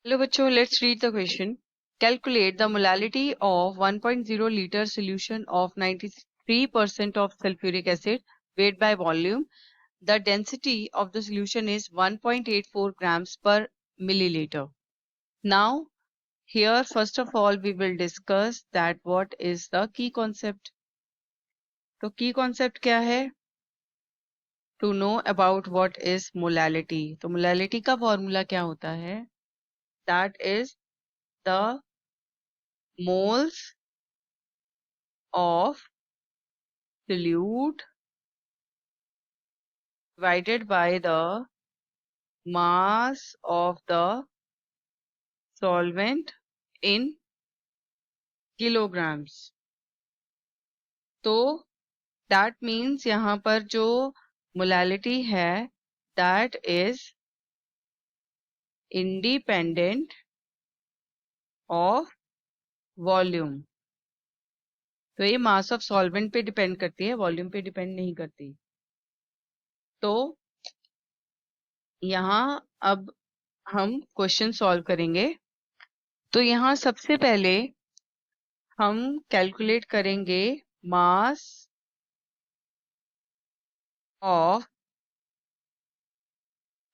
Hello बच्चों, let's read the question. Calculate the molality of 1.0 liter solution of 93% of sulfuric acid weighed by volume. The density of the solution is 1.84 grams per milliliter. Now, here first of all we will discuss that what is the key concept. तो key concept क्या है? To know about what is molality. तो molality का formula क्या होता है? That is the moles of solute divided by the mass of the solvent in kilograms. तो that means यहाँ पर जो molality है that is independent of volume. तो ये mass of solvent पे depend करती है, volume पे depend नहीं करती. तो यहाँ अब हम क्वेश्चन सॉल्व करेंगे. तो यहाँ सबसे पहले हम कैलकुलेट करेंगे mass of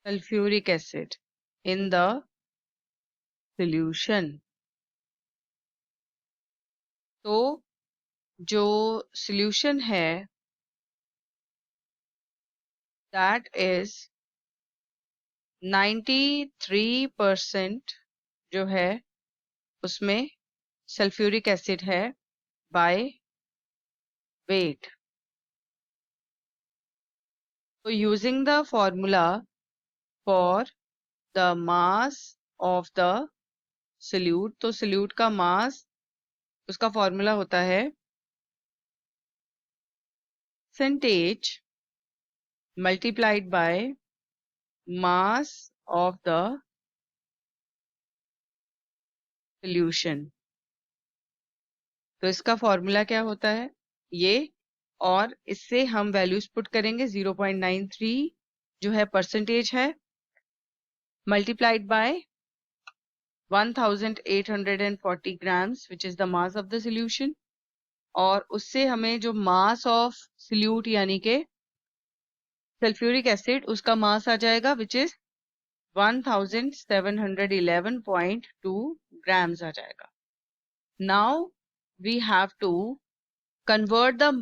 sulphuric acid in the solution. तो जो सॉल्यूशन है दैट इज 93% जो है उसमें सल्फ्यूरिक एसिड है बाय वेट. तो using the formula for the mass of the solute. तो सॉल्यूट का मास उसका फॉर्मूला होता है percentage multiplied by mass of the solution. तो इसका फॉर्मूला क्या होता है ये, और इससे हम वैल्यूज पुट करेंगे. 0.93 जो है परसेंटेज है, multiplied by 1840 grams which is the mass of the solution. और उससे हमें जो मास ऑफ सॉल्यूट यानी के सल्फ्यूरिक एसिड उसका मास आ जाएगा विच इज 1711.2 grams आ जाएगा. Now we have to convert the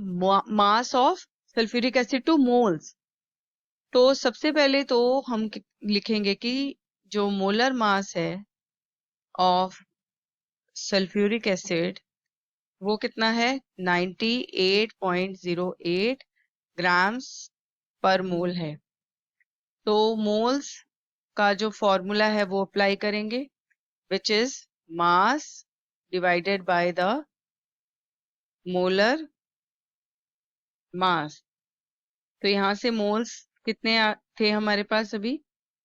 mass of sulfuric acid to moles. तो सबसे पहले तो हम लिखेंगे कि जो मोलर मास है ऑफ सल्फ्यूरिक एसिड वो कितना है 98.08 ग्राम्स पर मोल है. तो मोल्स का जो फॉर्मूला है वो अप्लाई करेंगे which is mass divided by the molar mass. तो यहाँ से मोल्स कितने थे हमारे पास अभी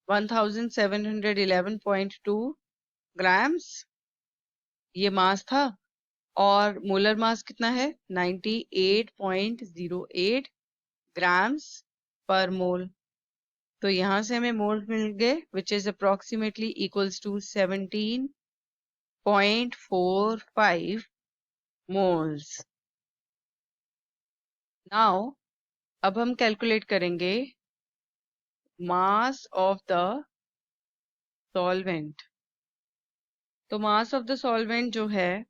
1711.2 ग्राम्स ये मास था, और मोलर मास कितना है 98.08 ग्राम्स पर मोल. तो यहाँ से हमें मोल्स मिल गए which is approximately equals to 17.45 moles. Now अब हम कैलकुलेट करेंगे मास ऑफ द सॉल्वेंट. तो मास ऑफ द सॉल्वेंट जो है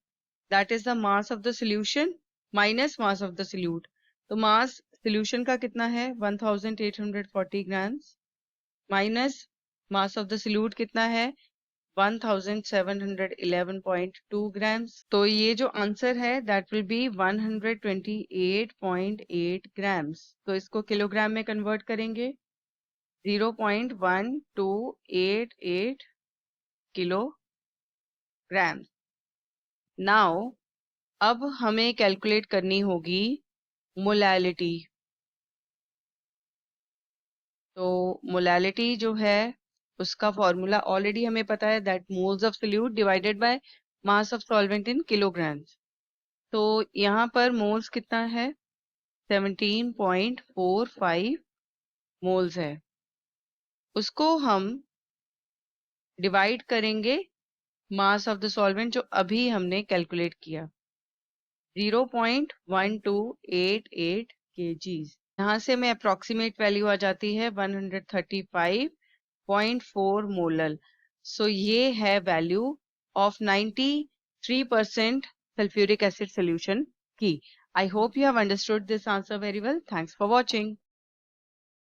that is the mass of the solution minus mass of the solute. तो मास सॉल्यूशन का कितना है 1840 grams minus mass of the solute कितना है 1711.2 ग्राम्स. तो ये जो आंसर है दैट विल बी 128.8 ग्राम्स. तो इसको किलोग्राम में कन्वर्ट करेंगे 0.1288 किलोग्राम. नाउ अब हमें कैलकुलेट करनी होगी मोलैलिटी. तो मोलैलिटी जो है उसका फॉर्मूला ऑलरेडी हमें पता है that moles of solute divided by mass of solvent in kilograms. तो यहाँ पर मोल्स कितना है 17.45 मोल्स है. उसको हम डिवाइड करेंगे मास ऑफ द सॉल्वेंट जो अभी हमने कैलकुलेट किया 0.1288 kgs। यहाँ से में अप्रोक्सीमेट वैल्यू आ जाती है 135.4 मोलर। सो ये है value of 93% sulphuric acid solution की। I hope you have understood this answer very well. Thanks for watching.